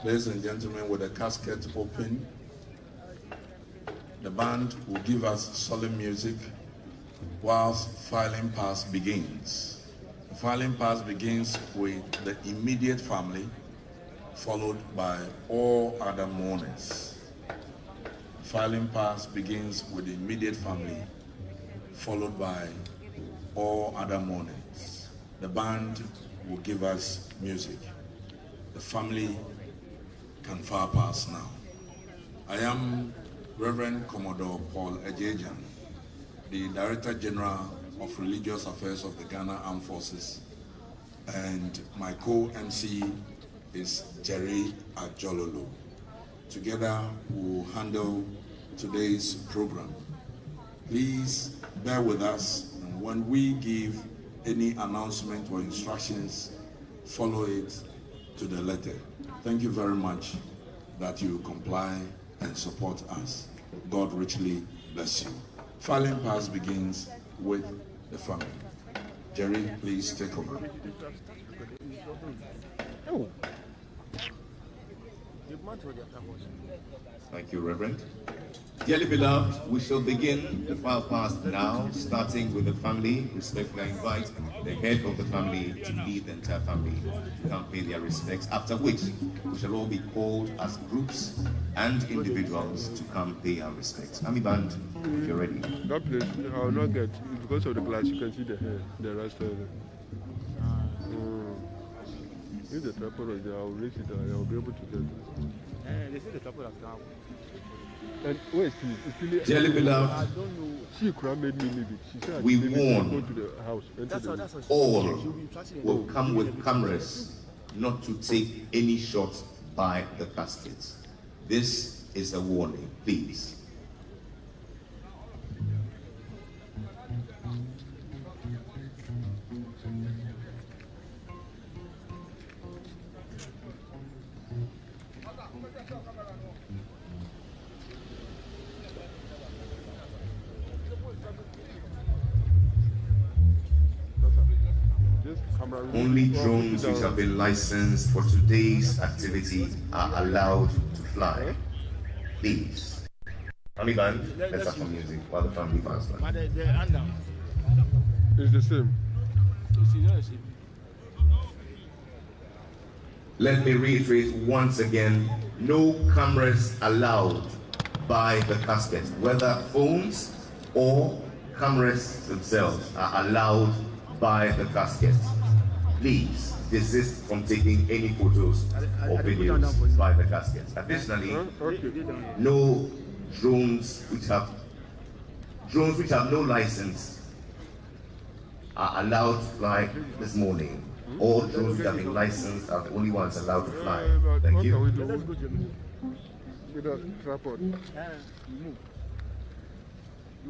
Ladies and gentlemen, with the casket open, the band will give us solemn music whilst filing pass begins. The filing pass begins with the immediate family, followed by all other mourners. Filing pass begins with the immediate family, followed by all other mourners. The band will give us music. The family can file pass now. I am Reverend Commodore Paul Ejejan, the Director General of Religious Affairs of the Ghana Armed Forces, and my co-MC is Jerry Ajololo. Together we'll handle today's program. Please bear with us, and when we give any announcement or instructions, follow it to the letter. Thank you very much that you comply and support us. God richly bless you. Filing pass begins with the family. Jerry, please take over. Thank you, Reverend. Dearly beloved, we shall begin the file pass now, starting with the family. Respectfully invite the head of the family to lead the entire family to come pay their respects, after which we shall all be called as groups and individuals to come pay our respects. Army Band, if you're ready. That place, I will not get, because of the glass, you can see the hair, the rest of it. If the tripod is there, I will raise it, I will be able to get it. They say the tripod has come. And wait, it's Dearly beloved, I don't know. She made me leave it. She said we go warn to the house. all will come with cameras not to take any shots by the caskets. This is a warning, please. Only drones which have been licensed for today's activity are allowed to fly. Please. Army Band, let's have some music while the family fans fly. It's the same. Let me reiterate once again, no cameras allowed by the casket. Whether phones or cameras themselves are allowed by the casket. Please desist from taking any photos or videos by the casket. Additionally, no drones which have no license are allowed to fly this morning. All drones which have been licensed are the only ones allowed to fly. Thank you. With a tripod. You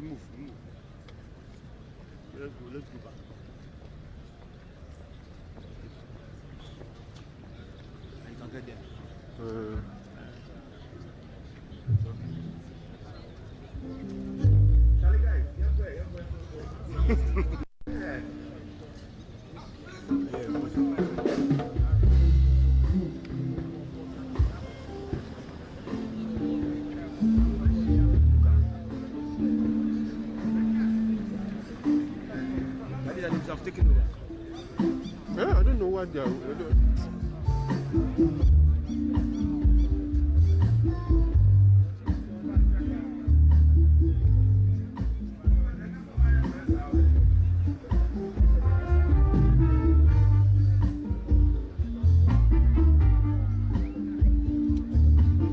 move. Let's go back. You can get there. Charlie guys, have taken over. Yeah, I don't know what they are.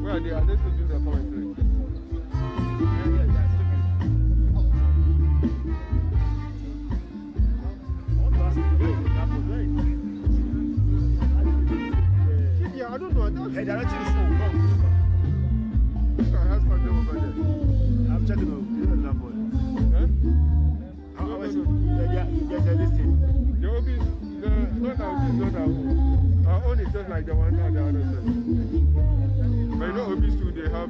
Where are they? Are they still doing their commentary? I don't there's a listing. The obese, not our obese, not our own. Our own is just like the one on the other side. But you know, obese too, they have.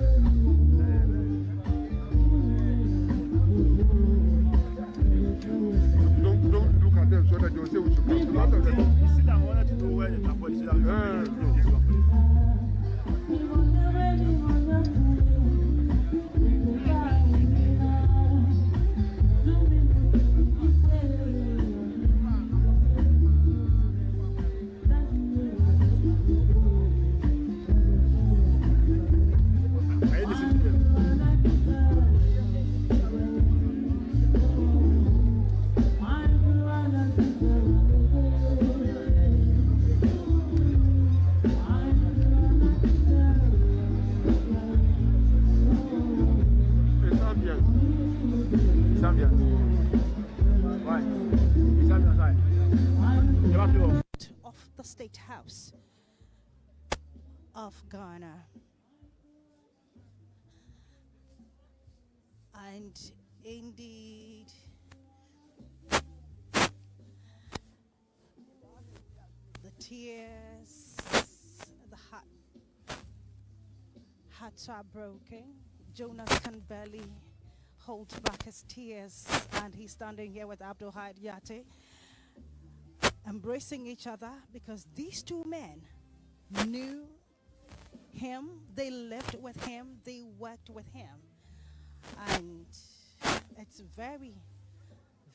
Don't look at them so that they'll say we should come. A lot of them. You see that I wanted to know where the couple is. Of the State House of Ghana. And indeed, the tears, the hearts are broken. Jonas can barely hold back his tears, and he's standing here with Abdul Haid Yate, embracing each other, because these two men knew him, they lived with him, they worked with him. And it's very,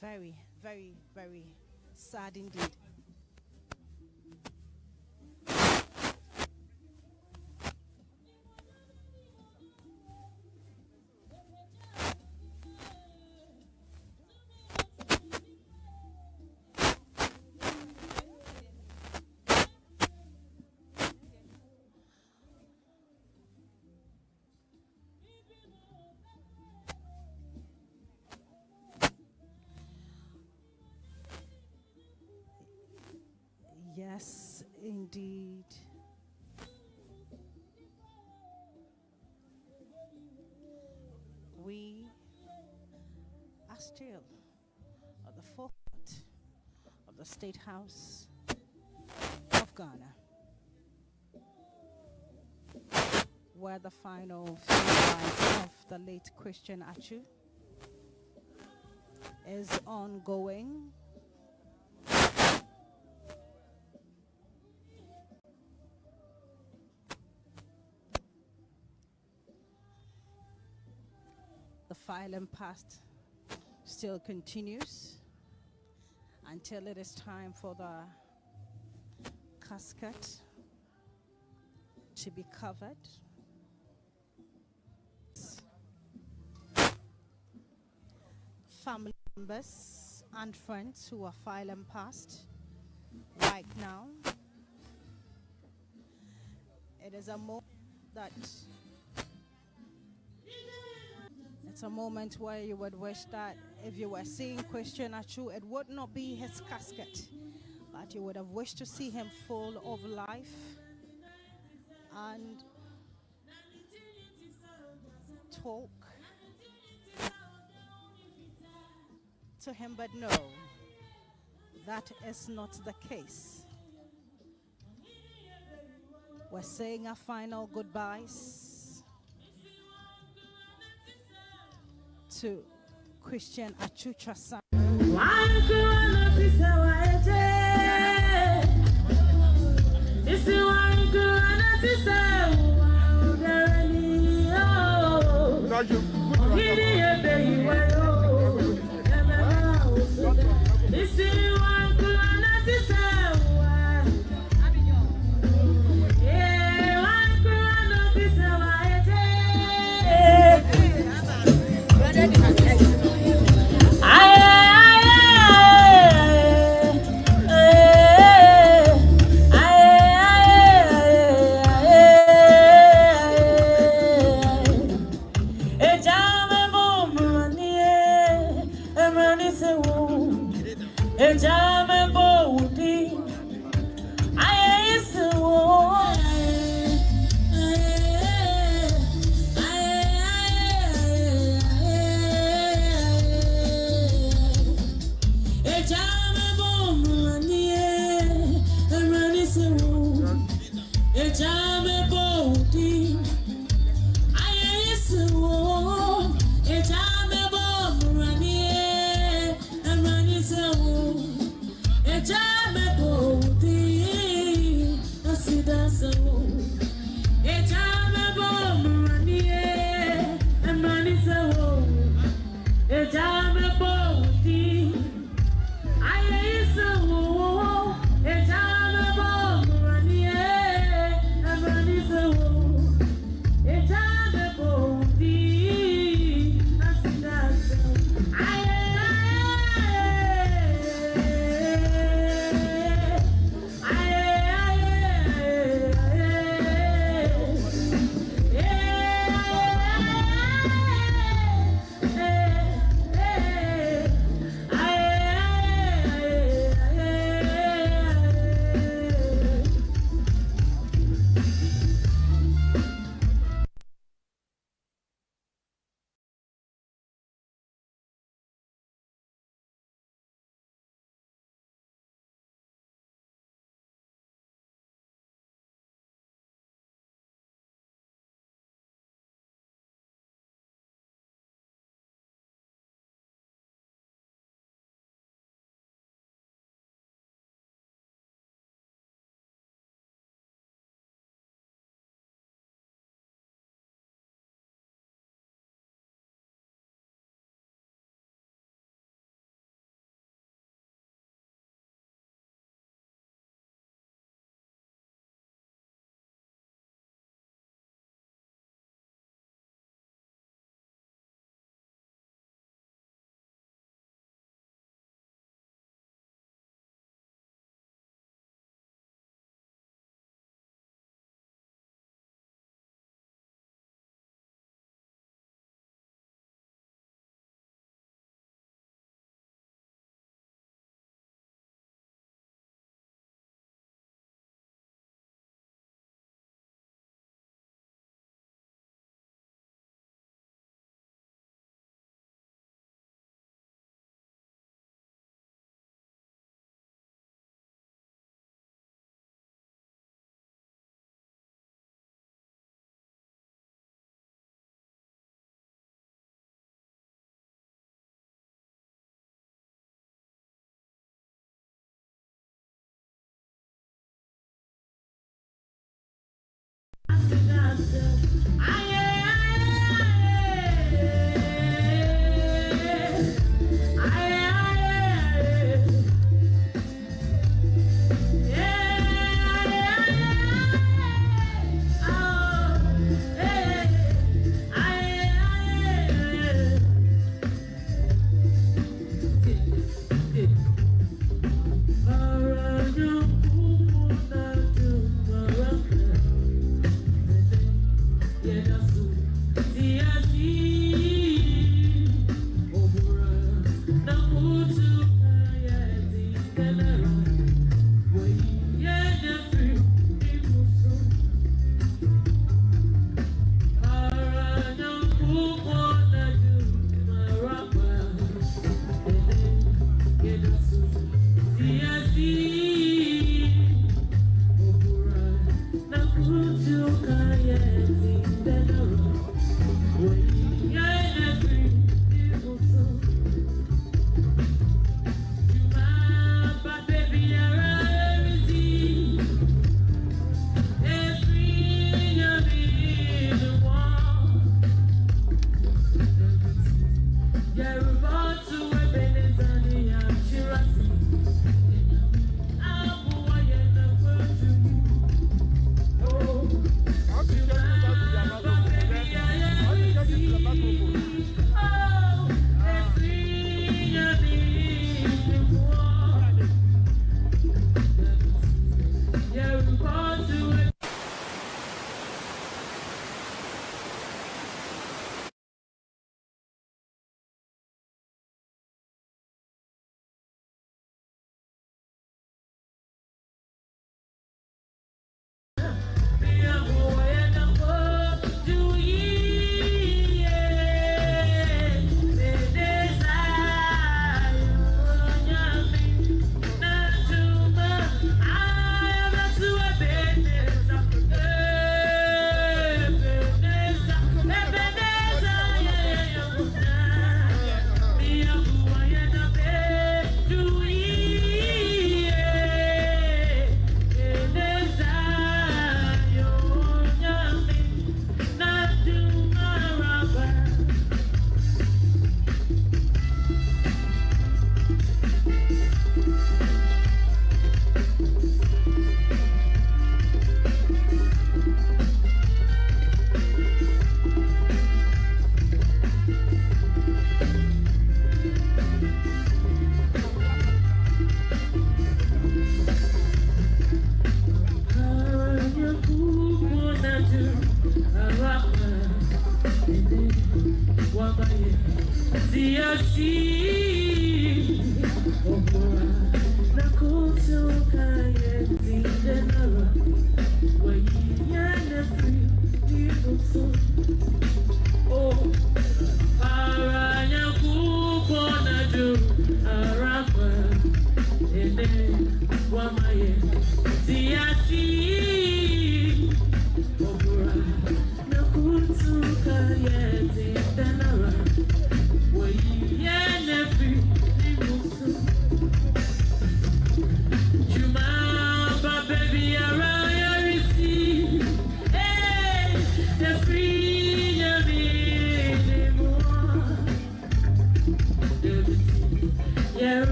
very, very, very sad indeed. Yes, indeed. We are still at the forefront of the State House of Ghana, where the final funeral of the late Christian Atsu is ongoing. The filing past still continues until it is time for the casket to be covered. Family members and friends who are filing past right now. It is a moment that it's a moment where you would wish that if you were seeing Christian Atsu, it would not be his casket, but you would have wished to see him full of life and talk to him. But no, that is not the case. We're saying our final goodbyes to Christian Atsu Trasan. Job.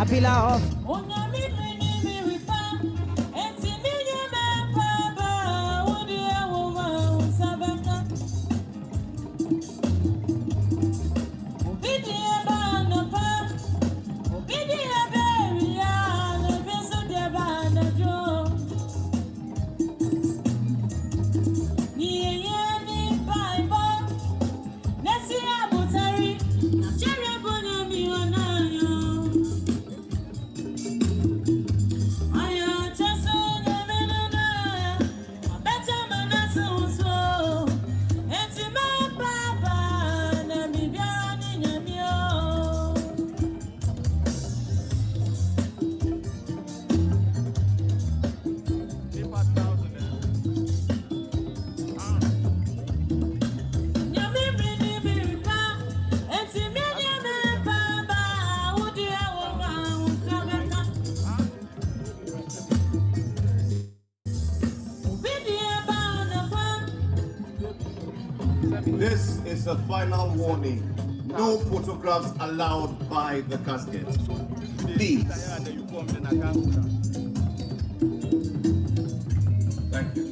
pillar of. This is a final warning. No photographs allowed by the casket. Please. Thank you.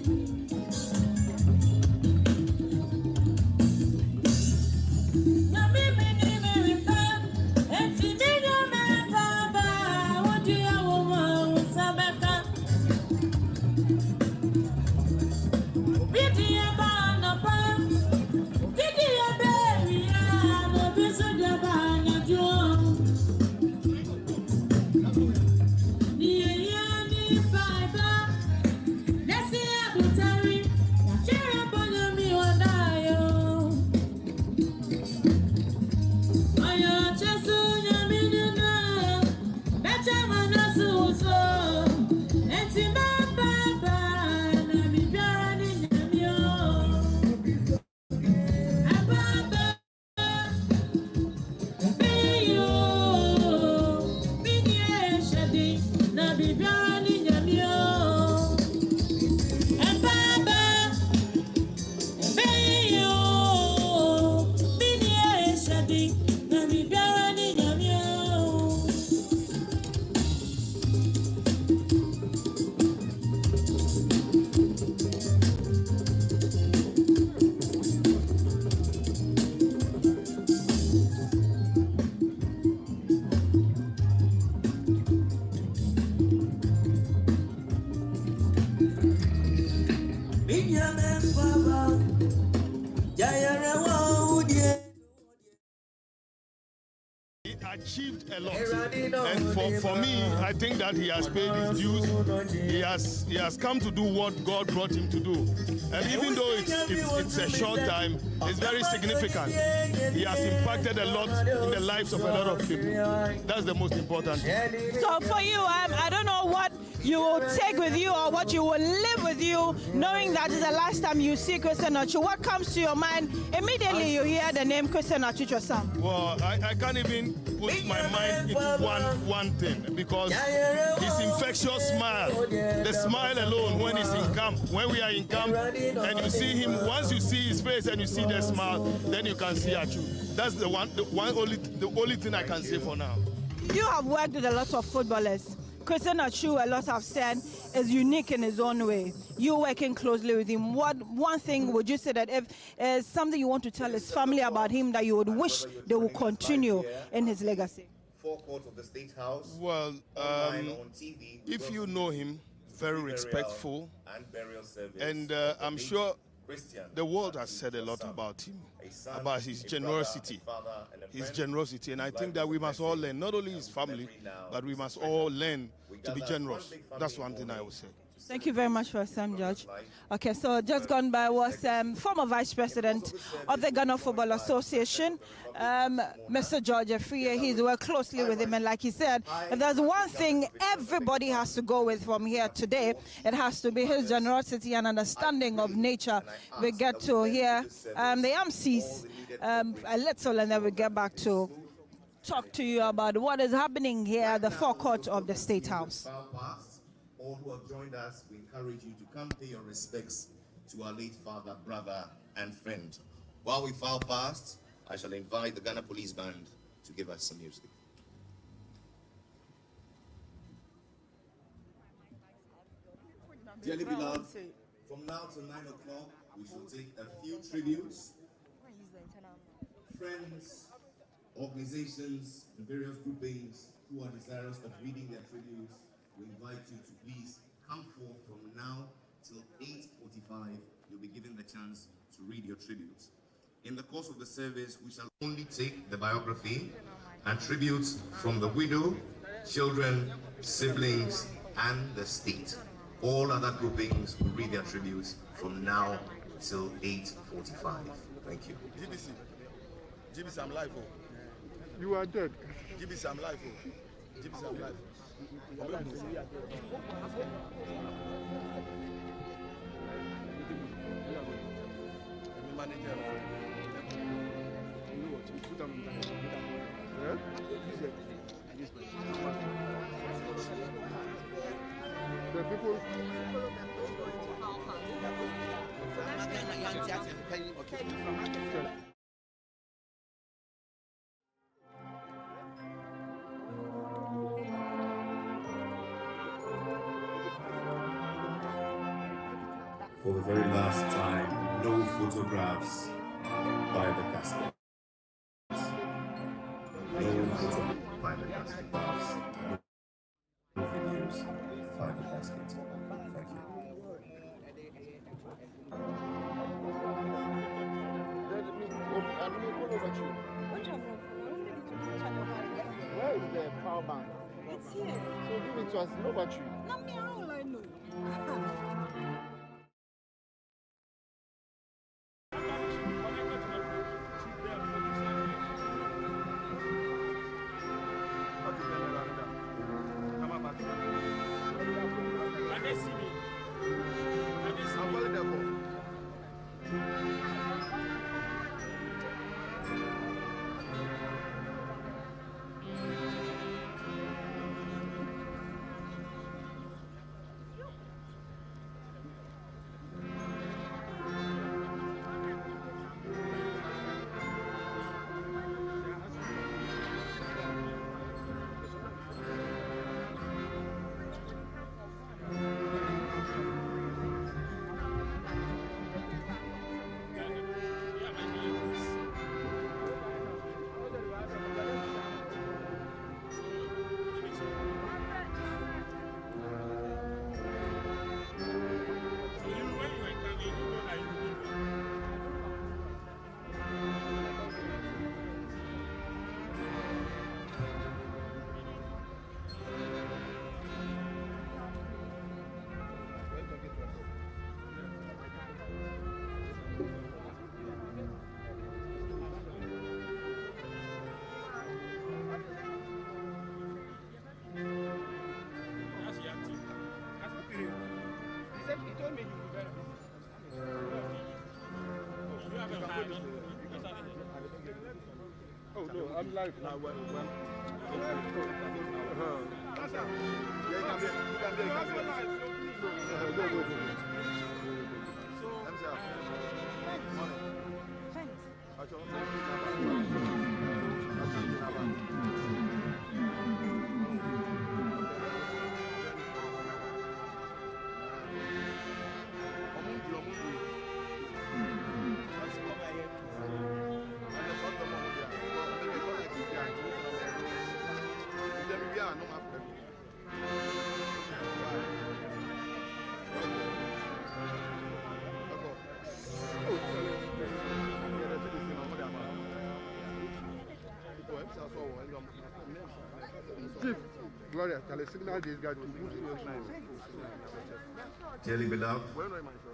Achieved a lot, and for me, I think that he has paid his dues. He has come to do what God brought him to do, and even though it's a short time, it's very significant. He has impacted a lot in the lives of a lot of people. That's the most important thing. So for you, I don't know what you will take with you or what you will live with you, knowing that is the last time you see Christian Atsu. What comes to your mind immediately you hear the name Christian Atsu Sam? Well, I can't even put my mind into one thing, because his infectious smile, the smile alone when he's in camp, when we are in camp, and you see him, once you see his face and you see the smile, then you can see Atsu. That's the only thing I can say for now. You have worked with a lot of footballers. Christian Atsu, a lot have said, is unique in his own way. You working closely with him. What one thing would you say that if is something you want to tell his family about him that you would wish they will continue in his legacy? Forecourt of the State House. Well, online, on TV, if you know him, very respectful, and burial service, and I'm sure Christian, the world has said a lot about him, about his generosity, and I think that we must all learn, not only his family, but we must all learn to be generous. That's one thing I would say. Thank you very much for your time, Judge. Okay, so just gone by was former Vice President of the Ghana Football Association, Mr. George Afriye. He's worked closely with him, and like he said, if there's one thing everybody has to go with from here today, it has to be his generosity and understanding of nature. We get to hear the MCs a little, and then we get back to talk to you about what is happening here at the forecourt of the State House. All who have joined us, we encourage you to come pay your respects to our late father, brother, and friend. While we file past, I shall invite the Ghana Police Band to give us some music. Dearly beloved, from now to 9 o'clock, we shall take a few tributes. Friends, organizations, and various groupings who are desirous of reading their tributes, we invite you to please come forth from now till 8:45. You'll be given the chance to read your tributes. In the course of the service, we shall only take the biography and tributes from the widow, children, siblings, and the state. All other groupings will read their tributes from now till 8:45. Thank you. GBC, I'm live. Oh. You are dead. GBC, I'm live. Oh. GBC, I'm live. The people. For the very last time, no photographs by the casket. No photographs by the casket. No videos by the casket. Thank you. Where is the power bank? It's here. So give it to us, no battery. Not me, how will I know? Oh no, I'm live now. Chief, Gloria, can I signal this guy to move to Dearly beloved,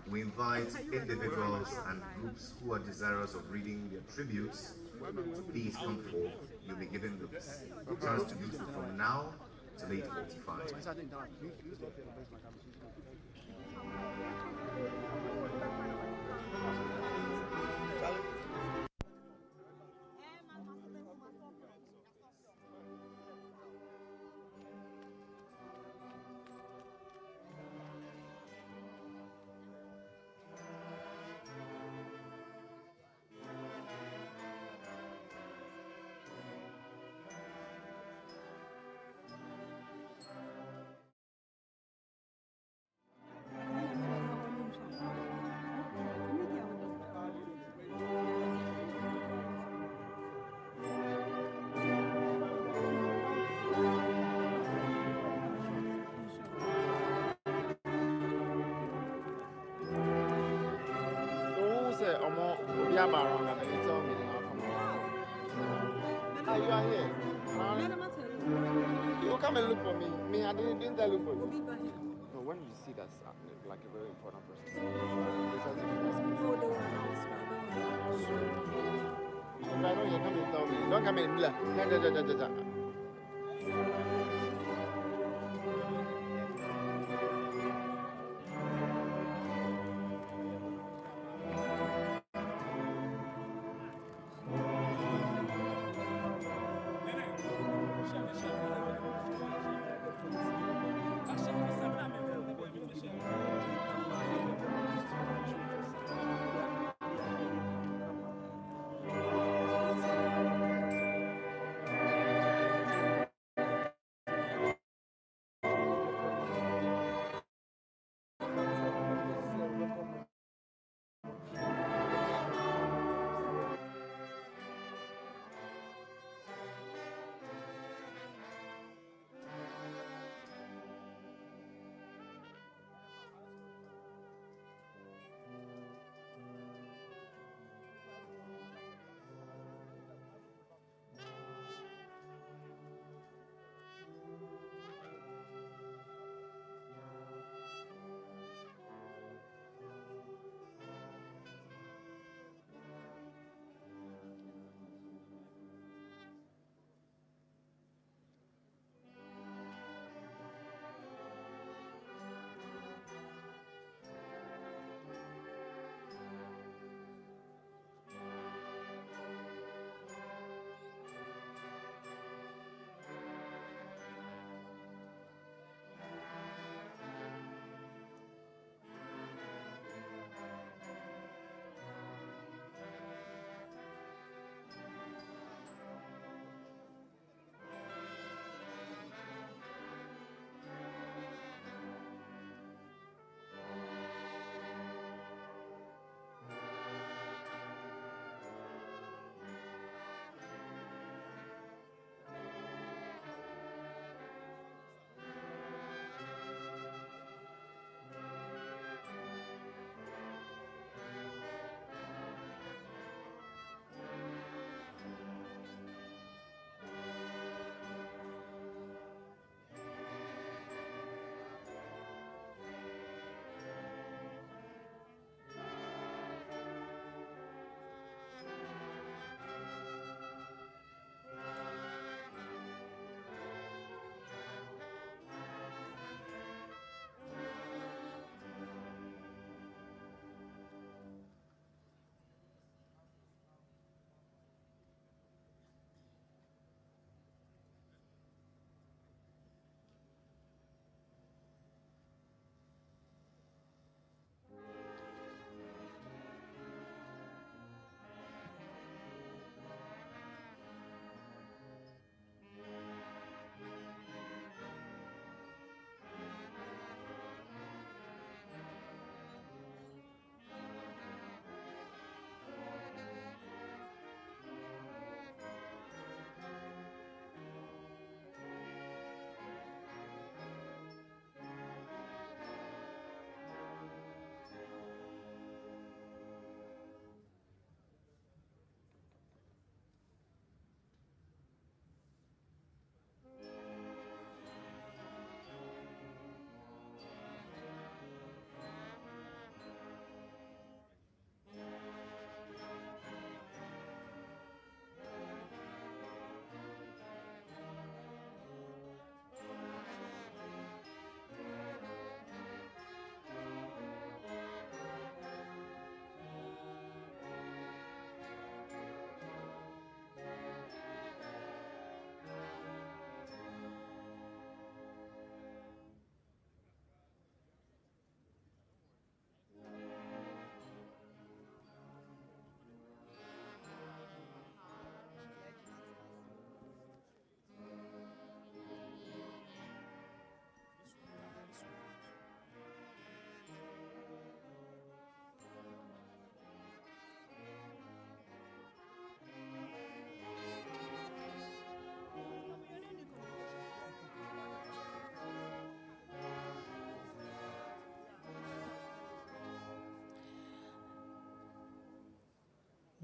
we invite individuals and groups who are desirous of reading their tributes to please come forth. You'll be given the chance to do so from now till 8:45. say, Omo, we are around and they tell me, ah, you are here. You come and look for me. Me, I didn't I look for you. No, when you see that's like a very important person. If I know you come and tell me, don't come and be like, da.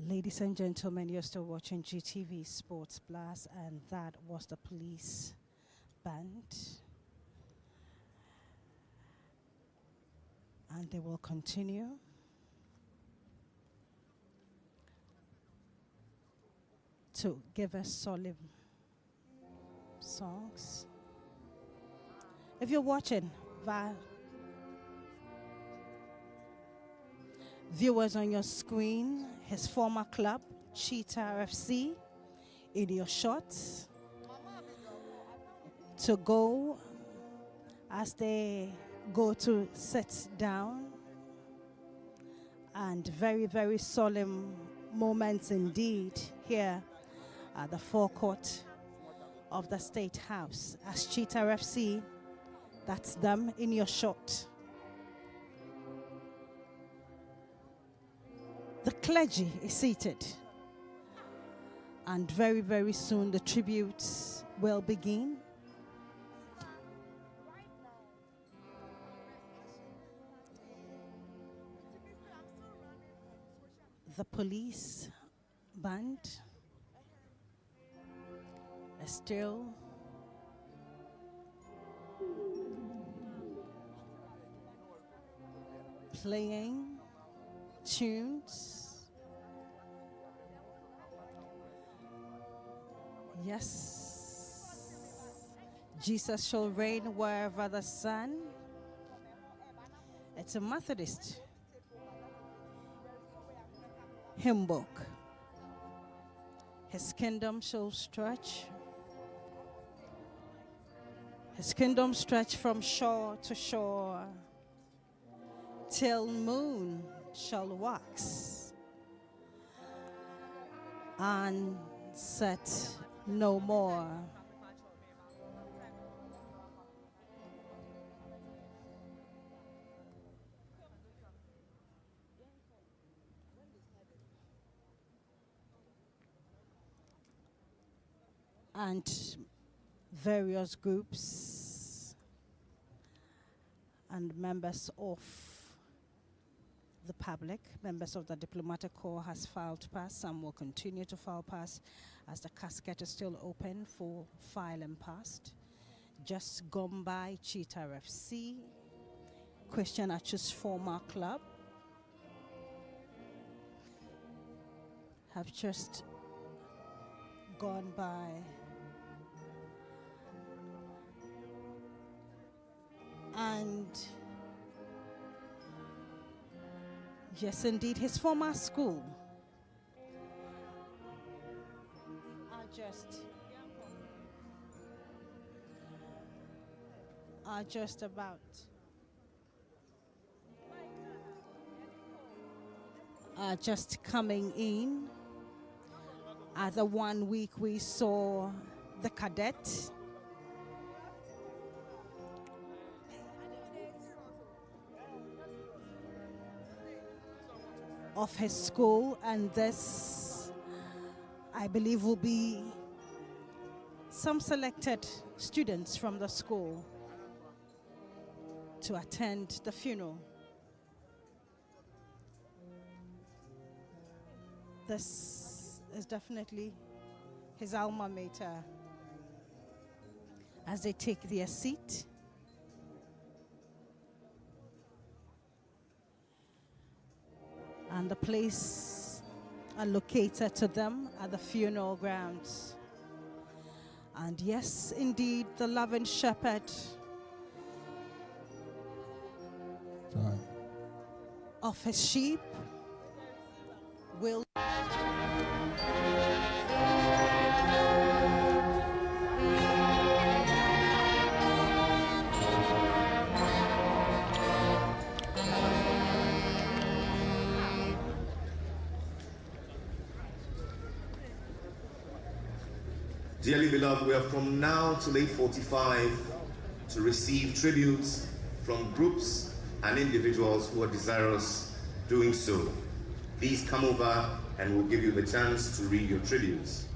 Ladies and gentlemen, you're still watching GTV Sports Blast, and that was the police band. And they will continue to give us solemn songs. If you're watching via viewers on your screen, his former club, Cheetah FC, in your shots to go as they go to sit down, and very, very solemn moments indeed here at the forecourt of the State House as Cheetah FC, that's them in your shot. The clergy is seated, and very, very soon the tributes will begin. The police band is still playing tunes. Yes, Jesus shall reign wherever the sun. It's a Methodist hymn book. His kingdom shall stretch. His kingdom stretch from shore to shore, till moon shall wax and set no more. And various groups and members of the public, members of the diplomatic corps has filed past. Some will continue to file past as the casket is still open for filing past. Just gone by Cheetah FC, Christian Atsu's former club, have just gone by. And yes, indeed, his former school are just about coming in. Other 1 week we saw the cadet of his school, and this, I believe, will be some selected students from the school to attend the funeral. This is definitely his alma mater as they take their seat. And the place allocated to them are the funeral grounds. And yes, indeed, the loving shepherd of his sheep will Dearly beloved, we are from now till 8:45 to receive tributes from groups and individuals who are desirous doing so. Please come over and we'll give you the chance to read your tributes.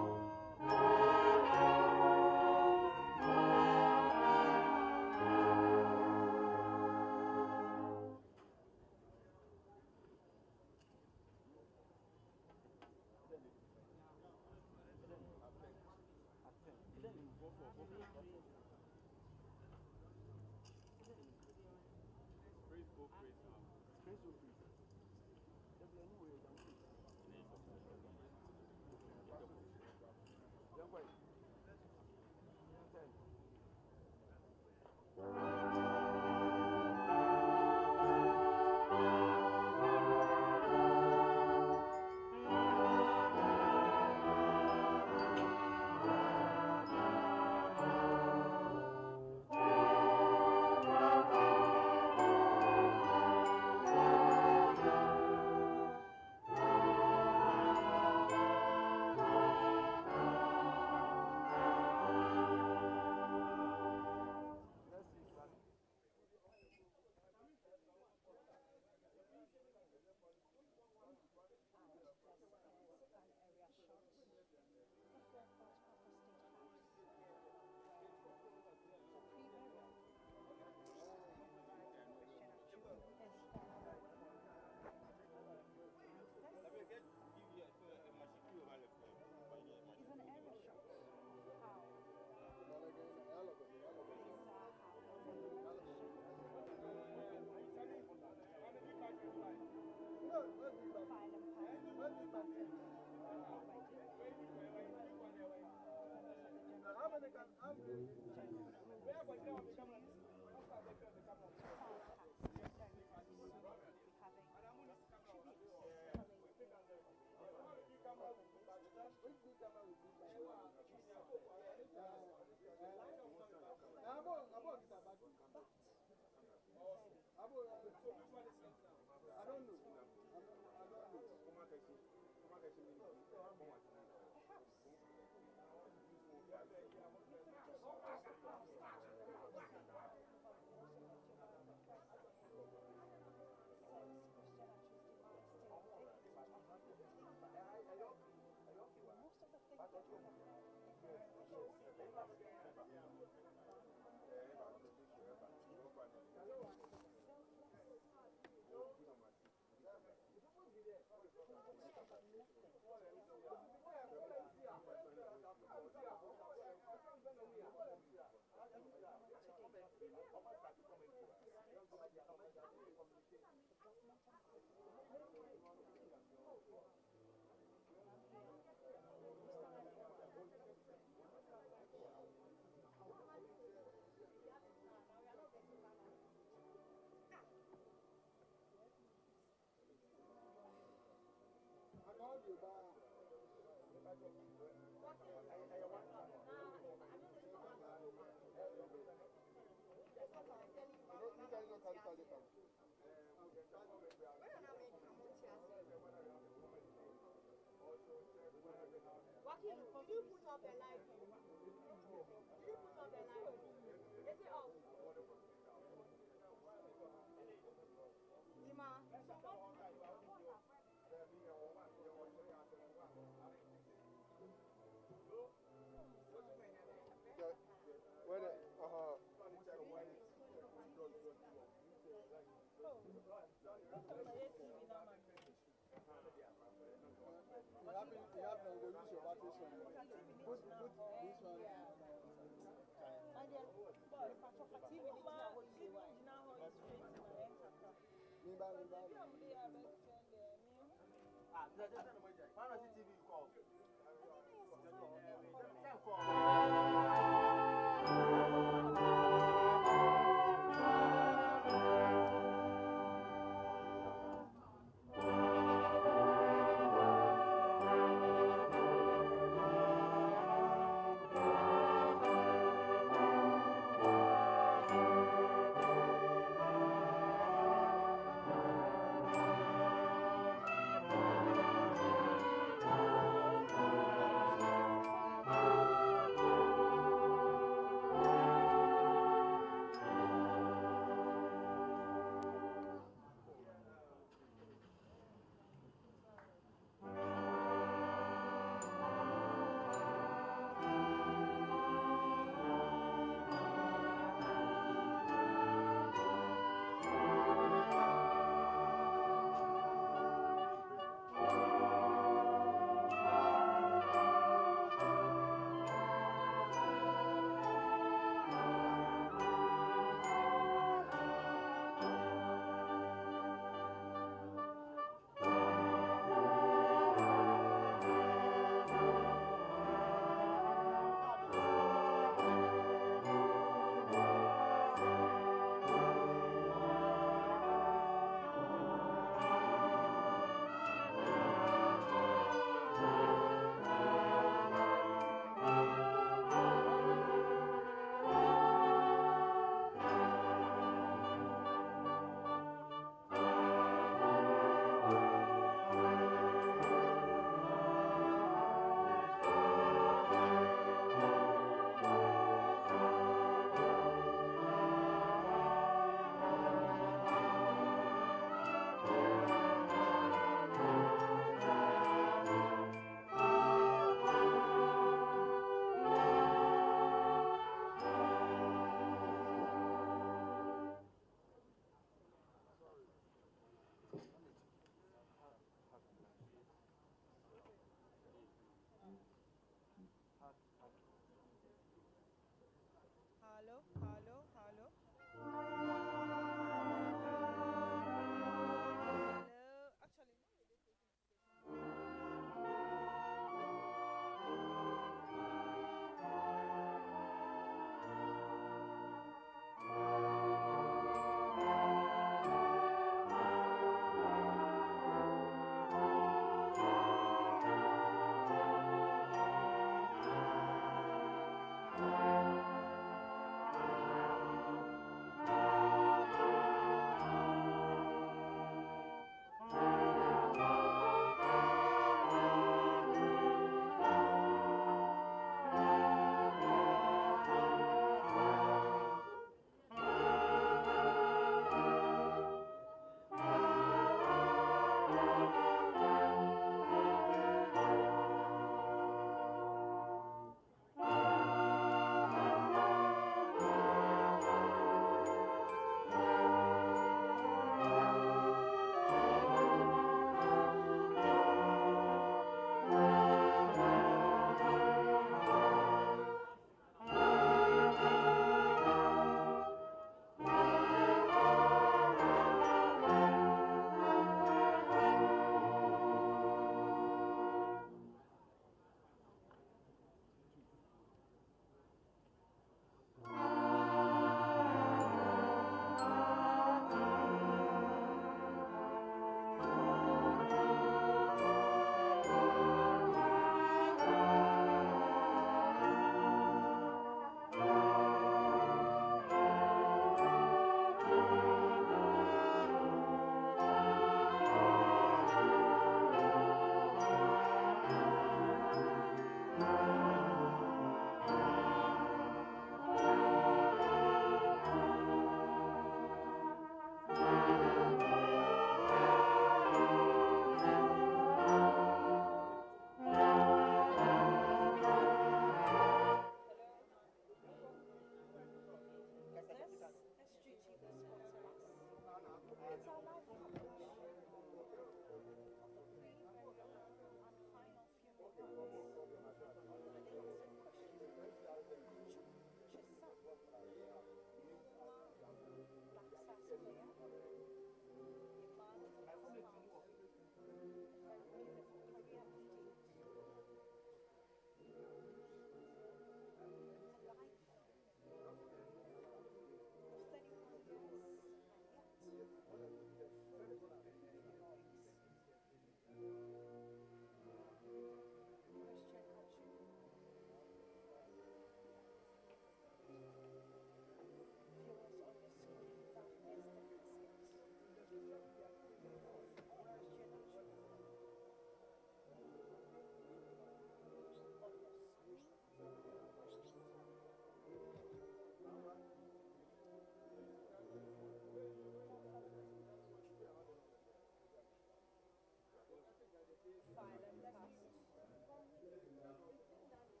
Viewers, that is family heard in white and black, and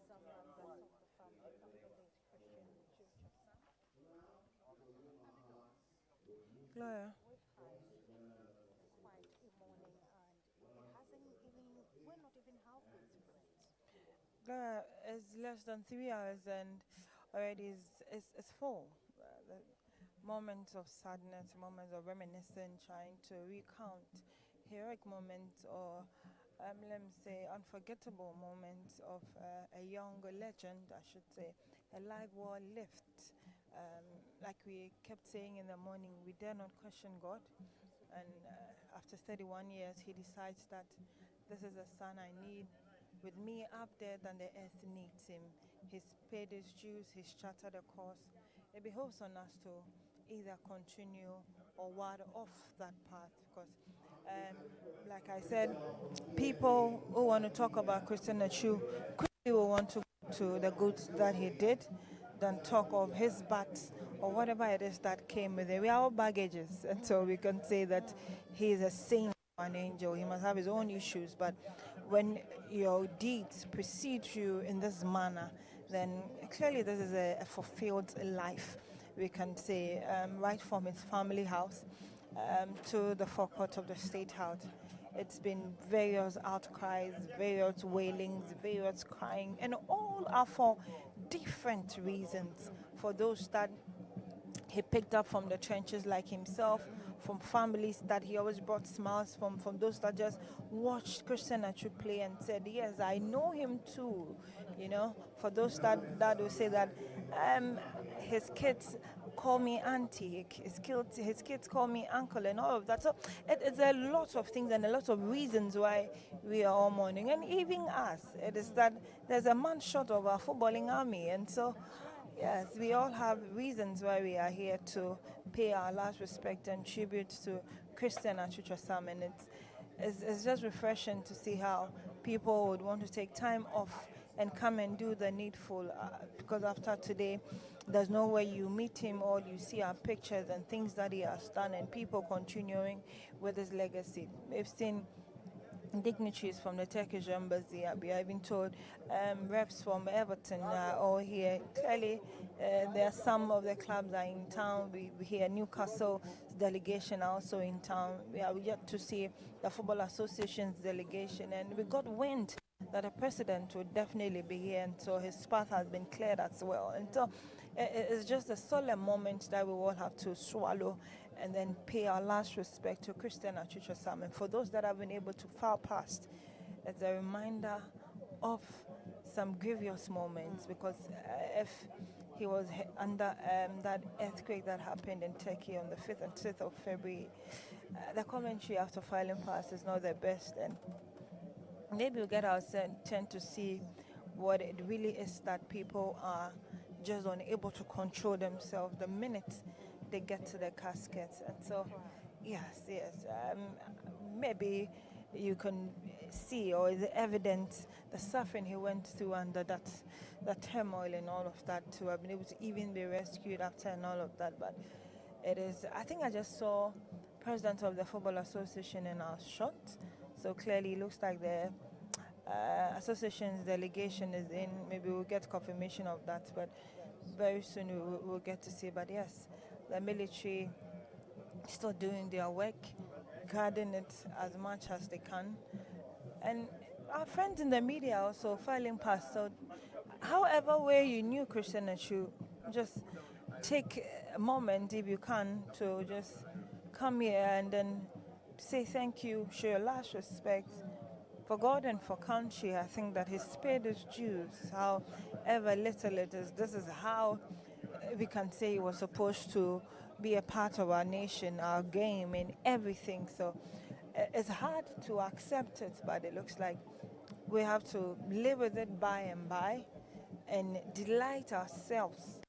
some members of the family of the late Christian Chuchasan. Gloria. We've had quite a morning, and it hasn't even, we're not even halfway through it. Gloria, it's less than 3 hours and already it's full. The moments of sadness, moments of reminiscing, trying to recount heroic moments or let me say unforgettable moments of a young legend, I should say, a life well lived. Like we kept saying in the morning, we dare not question God. And after 31 years, he decides that this is a son I need with me up there than the earth needs him. He's paid his dues, he's charted a course. It behoves on us to either continue or ward off that path because, like I said, people who want to talk about Christian Achu quickly will want to go to the goods that he did than talk of his bats or whatever it is that came with it. We are all baggages, and so we can say that he is a saint or an angel. He must have his own issues, but when your deeds precede you in this manner, then clearly this is a fulfilled life. We can say right from his family house to the forecourt of the state house. It's been various outcries, various wailings, various crying, and all are for different reasons. For those that he picked up from the trenches like himself, from families that he always brought smiles from those that just watched Christian Achu play and said, yes, I know him too. For those that will say that his kids call me auntie, his kids call me uncle and all of that. So it's a lot of things and a lot of reasons why we are all mourning. And even us, it is that there's a man short of our footballing army. And so yes, we all have reasons why we are here to pay our last respect and tribute to Christian Achuchasam, and it's just refreshing to see how people would want to take time off and come and do the needful because after today, there's no way you meet him or you see our pictures and things that he has done and people continuing with his legacy. We've seen dignitaries from the Turkish embassy. We have been told reps from Everton are all here. Clearly, there are some of the clubs are in town. We hear Newcastle delegation are also in town. We are yet to see the Football Association's delegation, and we got wind that the president would definitely be here, and so his path has been cleared as well. And so it's just a solemn moment that we all have to swallow and then pay our last respect to Christian Achuchasam. And for those that have been able to file past, it's a reminder of some grievous moments because if he was under that earthquake that happened in Turkey on the 5th and 6th of February, the commentary after filing past is not the best. And maybe we'll get our turn to see what it really is that people are just unable to control themselves the minute they get to the casket. And so, yes, maybe you can see or is evident the suffering he went through under that turmoil and all of that to have been able to even be rescued after and all of that. But it is, I think I just saw president of the Football Association in our shot. So clearly it looks like the association's delegation is in. Maybe we'll get confirmation of that, but very soon we'll get to see. But yes, the military still doing their work, guarding it as much as they can. And our friends in the media also filing past. So however way you knew Christian Achu, just take a moment if you can to just come here and then say thank you, show your last respect for God and for country. I think that he's paid his dues, however little it is. This is how we can say he was supposed to be a part of our nation, our game, and everything. So it's hard to accept it, but it looks like we have to live with it by and by and delight ourselves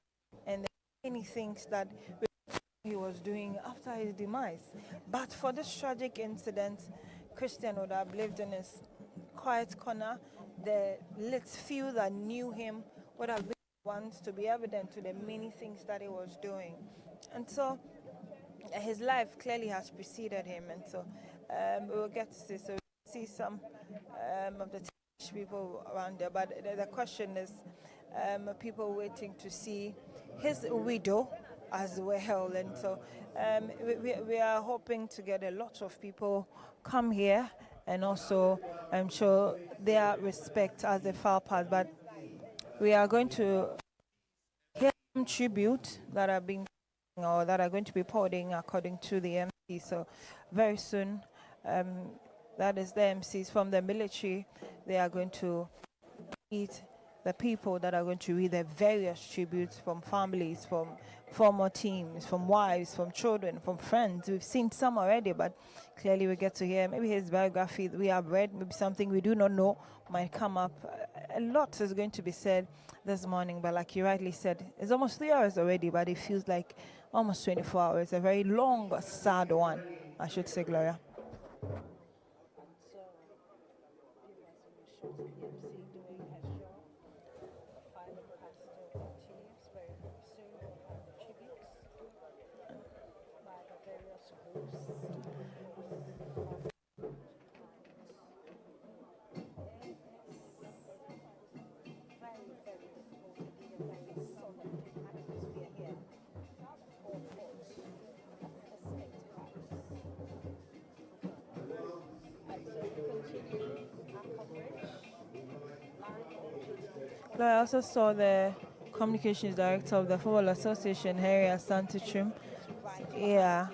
in the many things that he was doing after his demise. But for this tragic incident, Christian would have lived in his quiet corner. The few that knew him would have been wants to be evident to the many things that he was doing. And so his life clearly has preceded him, and so we will get to see some of the people around there. But the question is, people waiting to see his widow as well, and so we are hoping to get a lot of people come here, and also I'm sure their respect as they file past. But we are going to hear some tribute that are being or that are going to be poured in according to the MC. So very soon, that is the MCs from the military. They are going to meet the people that are going to read their various tributes from families, from former teams, from wives, from children, from friends. We've seen some already, but clearly we get to hear maybe his biography we have read, maybe something we do not know might come up. A lot is going to be said this morning, but like you rightly said, it's almost 3 hours already, but it feels like almost 24 hours. A very long, sad one, I should say, Gloria. I also saw the communications director of the Football Association, Harry Asantichum. Yeah.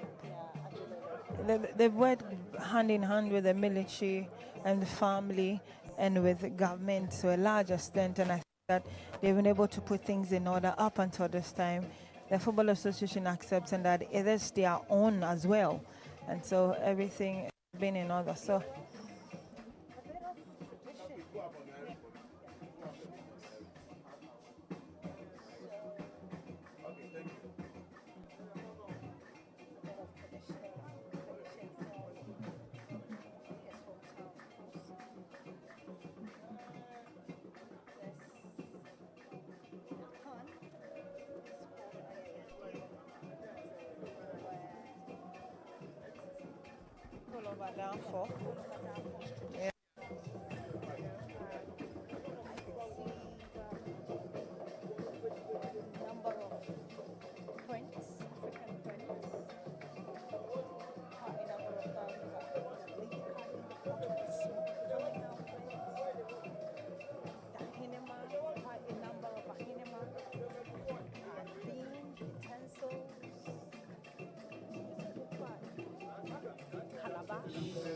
They've worked hand in hand with the military and the family and with the government to a large extent, and I think that they've been able to put things in order up until this time. The Football Association accepts and that it is their own as well, and so everything has been in order. So down for. Yeah. Number of prints, African prints.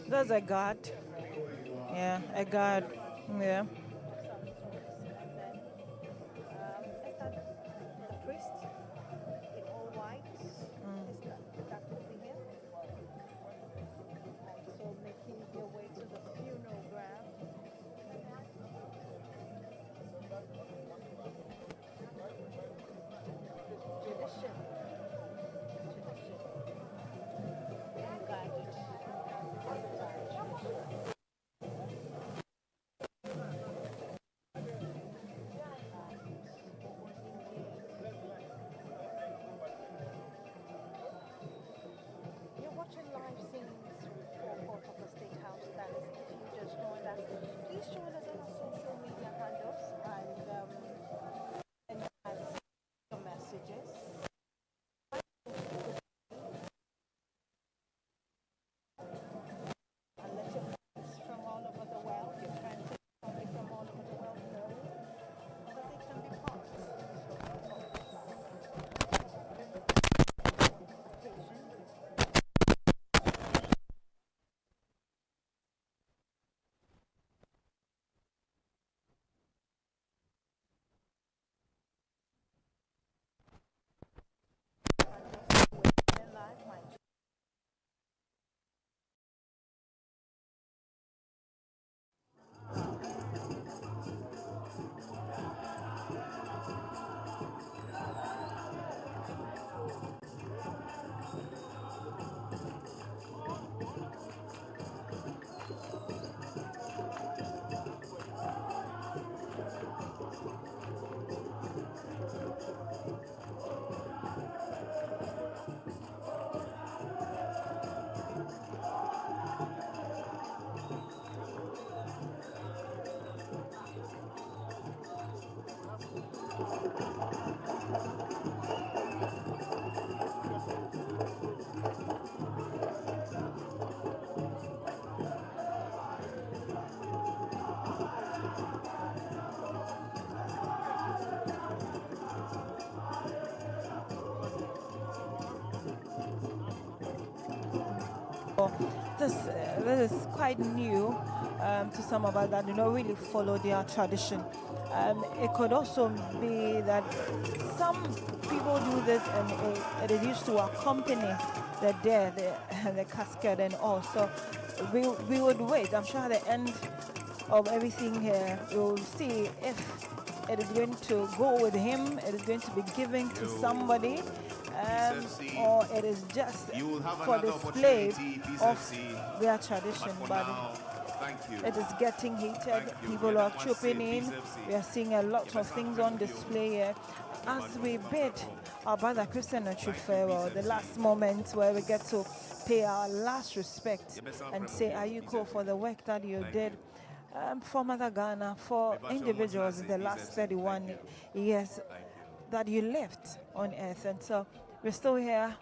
There's a god. Yeah, a god. Yeah. The priest in all white. That will be him. And so making your way to the funeral ground. Tradition. Guided. This is quite new to some of us that do not really follow their tradition. It could also be that some people do this and it is used to accompany the death, the casket and all. So we would wait. I'm sure at the end of everything here, we'll see if it is going to go with him, it is going to be given to somebody, or it is just for display of their tradition. But it is getting heated. People are trooping in. We are seeing a lot of things on display here. As we bid our brother Christian Ochu farewell, the last moment where we get to pay our last respect and say Ayuko for the work that you did for Mother Ghana, for individuals in the last 31 years that you lived on earth. And so we're still here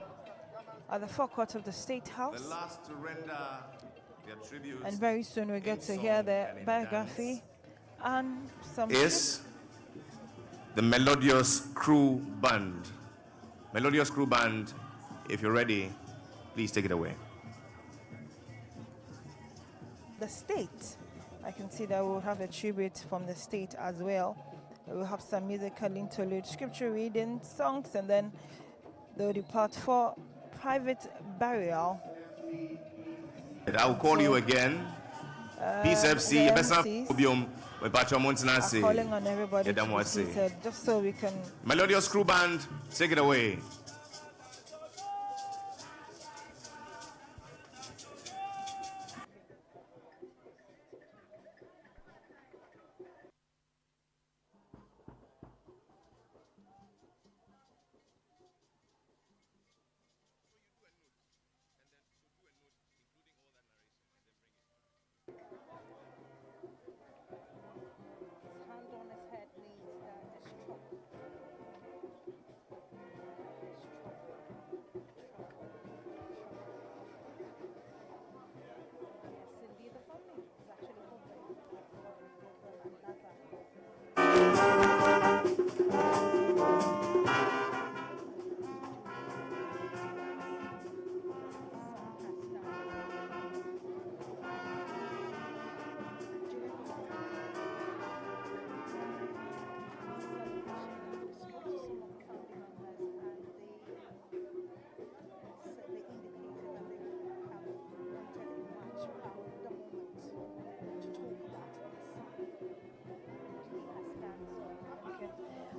at the forecourt of the State House. The last to render their tribute, and very soon we get to hear the biography and some is the Melodious Crew Band. Melodious Crew Band, if you're ready, please take it away. the state. I can see that we'll have a tribute from the state as well. We'll have some musical interlude, scripture reading, songs, and then they'll depart for private burial. I'll call you again. Peace FC, are calling on everybody to be seated, just so we can. Melodious Crew Band, take it away.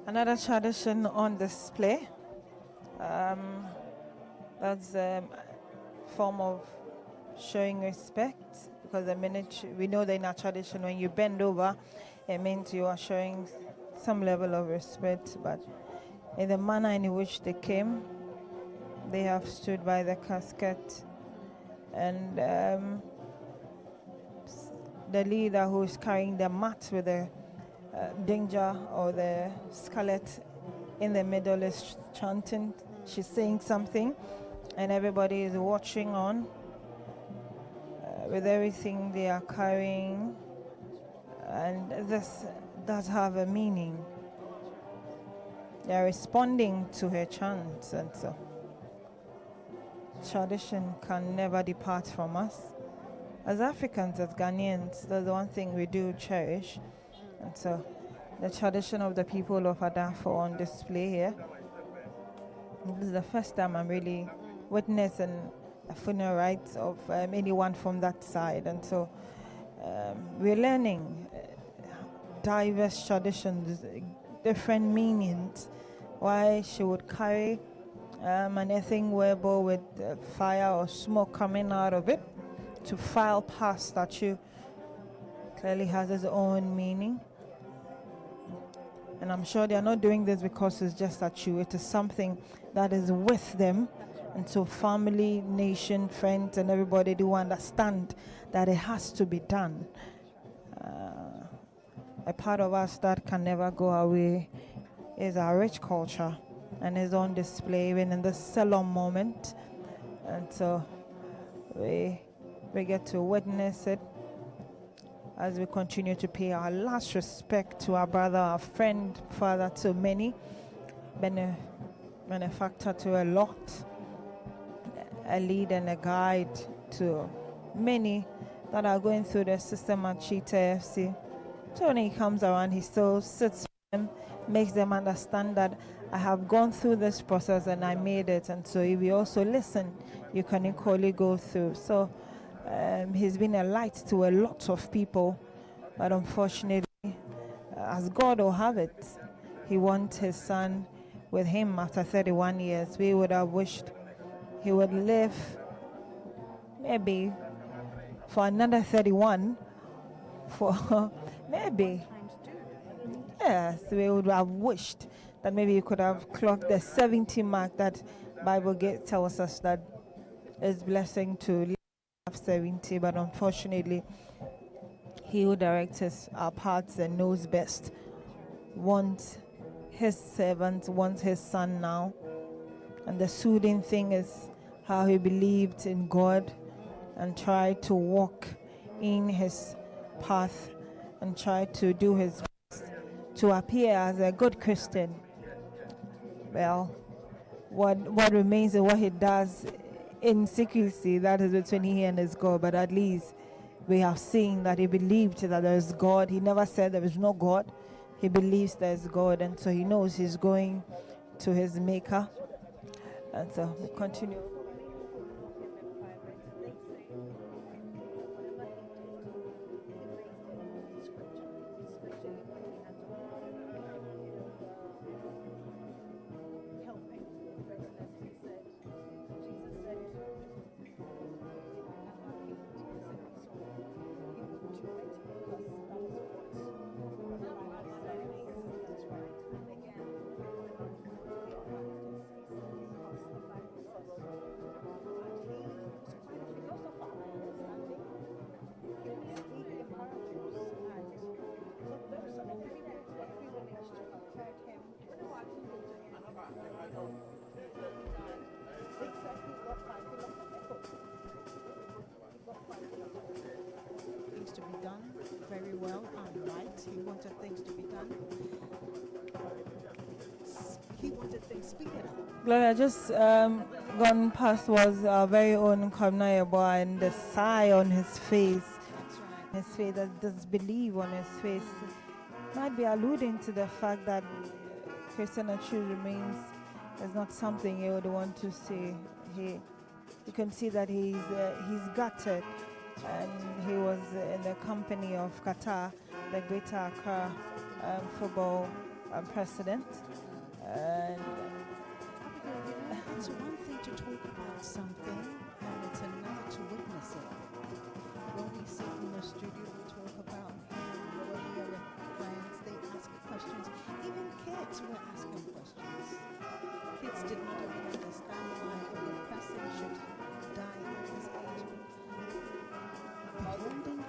Another tradition on display. That's a form of showing respect, because the minute we know that in our tradition, when you bend over, it means you are showing some level of respect. But in the manner in which they came, they have stood by the casket, and the leader who is carrying the mat with the danger or the scarlet in the middle is chanting. She's saying something, and everybody is watching on with everything they are carrying, and this does have a meaning. They are responding to her chants, and so tradition can never depart from us. As Africans, as Ghanaians, that's the one thing we do cherish. And so the tradition of the people of Adafo on display here. This is the first time I'm really witnessing a funeral rites of anyone from that side. And so we're learning diverse traditions, different meanings, why she would carry an earthen wearable with fire or smoke coming out of it to file past statue. Clearly has its own meaning. And I'm sure they are not doing this because it's just a statue. It is something that is with them. And so family, nation, friends, and everybody do understand that it has to be done. A part of us that can never go away is our rich culture and is on display even in the solemn moment. And so we get to witness it as we continue to pay our last respect to our brother, our friend, father to many, benefactor to a lot, a lead and a guide to many that are going through the system at Cheetah FC. So when he comes around, he still sits with them, makes them understand that I have gone through this process and I made it. And so if you also listen, you can equally go through. So he's been a light to a lot of people, but unfortunately, as God will have it, he wants his son with him after 31 years. We would have wished he would live maybe for another 31, for maybe. Yes, we would have wished that maybe he could have clocked the 70 mark that Bible tells us that is blessing to live 70, but unfortunately, he who directs our paths and knows best wants his servant, wants his son now. And the soothing thing is how he believed in God and tried to walk in his path and tried to do his best to appear as a good Christian. Well, what remains and what he does in secrecy, that is between he and his God. But at least we have seen that he believed that there is God. He never said there is no God. He believes there is God, and so he knows he's going to his maker. And so we continue. Things to be done very well and right. He wanted things to be done. He wanted things speeded up. Gloria, just gone past was our very own Kamnayaba, and the sigh on his face. That's right. His face, that disbelief on his face, might be alluding to the fact that Christian Atsu remains is not something he would want to see. You can see that he's gutted, and he was in the company of Qatar, the Greater Accra football president. And It's one thing to talk about something, and it's another to witness it. When we sit in the studio, we talk about him, when we are with friends, they ask questions. Even kids were asking questions. Kids did not even understand why a good person should die at this age. Beholding him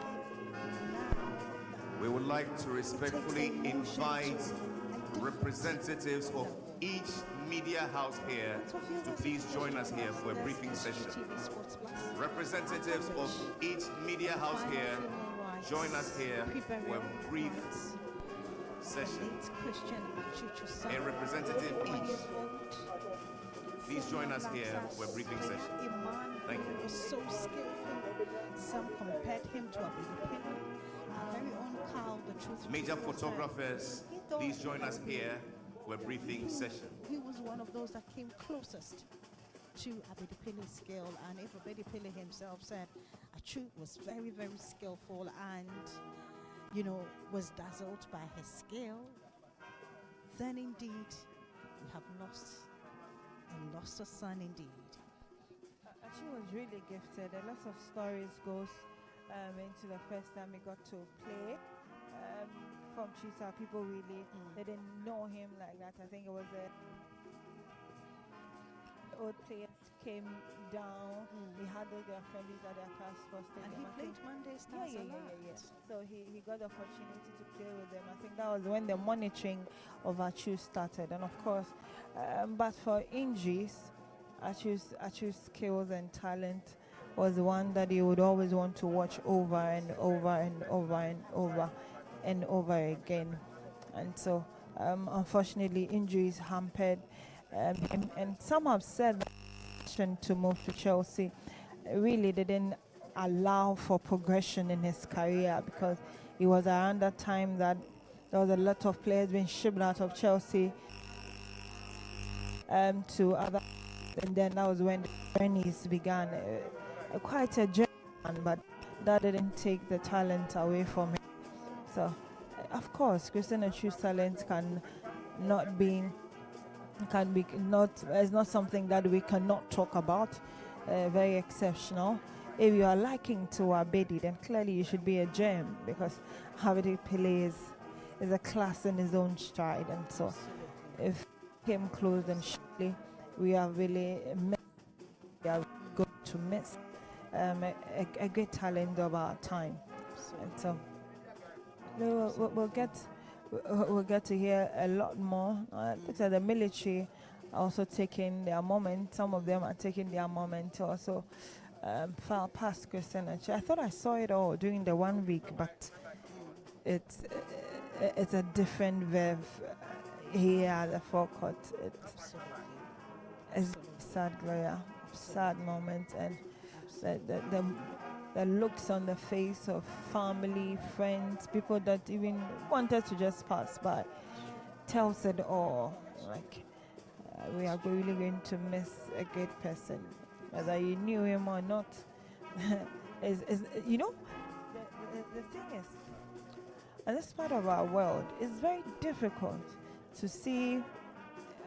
now, We would like to respectfully invite representatives of each media house here to please join us here for a briefing session. Representatives of each media house here, join us here for a brief session. A representative each. Please join us here for a briefing session. Thank you. He was so skillful. Some compared him to a our very own Carl, the truth. Major photographers, please join us here for a briefing session. He was one of those that came closest to Abedipele's skill, and if Abedipele himself said Atsu was very, very skillful and, was dazzled by his skill, then indeed we have lost a son indeed. Atsu was really gifted. A lot of stories goes into the first time he got to play from Cheetah. People really they didn't know him like that. I think it was old players came down. He had their friendlies at their class sports And stadium. he I played think- Monday Stars a lot. So he got the opportunity to play with them. I think that was when the monitoring of Atsu started. And of course, but for injuries, Atsu's skills and talent was one that you would always want to watch over and over and over and over and over again. And so, unfortunately, injuries hampered him. And some have said that to move to Chelsea really didn't allow for progression in his career, because it was around that time that there was a lot of players being shipped out of Chelsea to other, and then that was when the journeys began. Quite a journey, but that didn't take the talent away from him. So, of course, Christian Atsu's talent can be not, it's not something that we cannot talk about. Very exceptional. If you are liking to Abedi, then clearly you should be a gem, because Abedi Pele is a class in his own stride. And so if he came close, then surely we are really going to miss a great talent of our time. And so we'll get to hear a lot more. Looks like the military are also taking their moment. Some of them are taking their moment to also far past Christian Atsu. I thought I saw it all during the 1 week, but it's a different verve here at the forecourt. It's sad, Gloria, sad moment, and the looks on the face of family, friends, people that even wanted to just pass by tells it all. Like, we are really going to miss a great person, whether you knew him or not. is you know, the thing is, in this part of our world, it's very difficult to see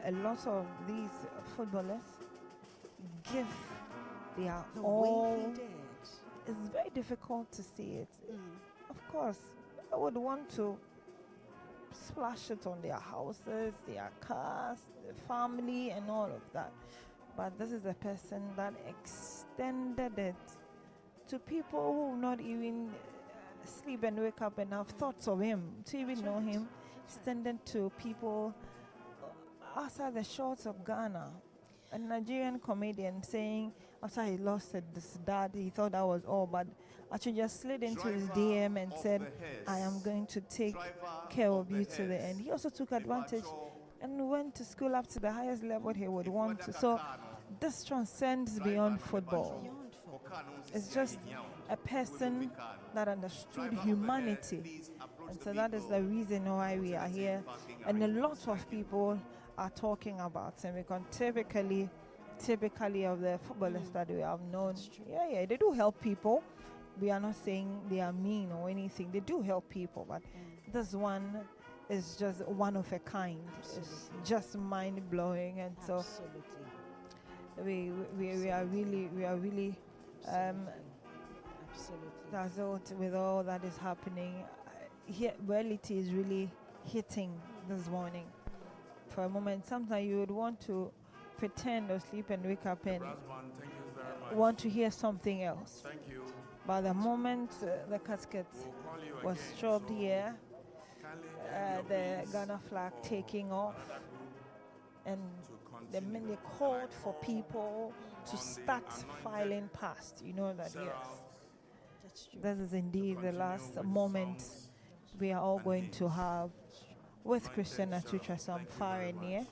a lot of these footballers give their The all. way he did. It's very difficult to see it. Of course, I would want to splash it on their houses, their cars, their family, and all of that. But this is a person that extended it to people who not even sleep and wake up and have thoughts of him, to even know him. Extended to people outside the shores of Ghana. A Nigerian comedian saying after he lost his dad, he thought that was all, but actually just slid into his DM and said, I am going to take care of you to the end. He also took advantage and went to school up to the highest level he would want to. So this transcends beyond football. It's just a person that understood humanity. And so that is the reason why we are here. And a lot of people are talking about him, because typically of the footballers that we have known, they do help people. We are not saying they are mean or anything. They do help people, but this one is just one of a kind. It's just mind blowing, and so we are really dazzled with all that is happening. Here, reality is really hitting this morning. For a moment, sometimes you would want to pretend or sleep and wake up and want to hear something else. Thank you. But the moment the casket was shoved here, the Ghana flag taking off, and the minute they called for people to start filing past, you know that yes, this is indeed the last moment we are all going to have with Christian Atsu far and near,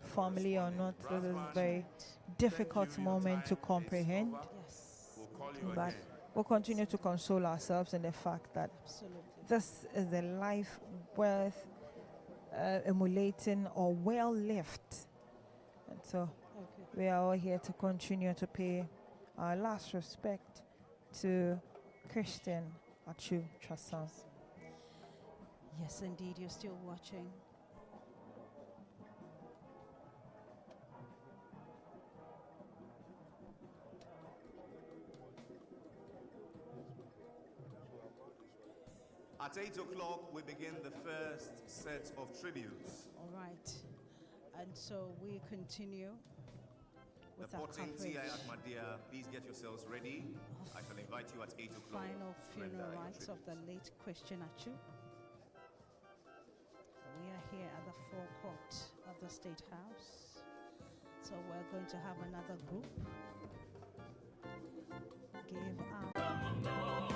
family or not. This is a very difficult moment to comprehend. But we'll continue to console ourselves in the fact that this is a life worth emulating or well lived. And so we are all here to continue to pay our last respect to Christian Atsu. Yes, indeed, you're still watching. At 8 o'clock, we begin the first set of tributes. All right. And so we continue with The our Porting coverage T.I. Ahmadiyya, please get yourselves ready. I shall invite you at 8 o'clock. final to funeral render your rites of the tribute. late Christian Atsu. We are here at the forecourt of the State House. So we're going to have another group give out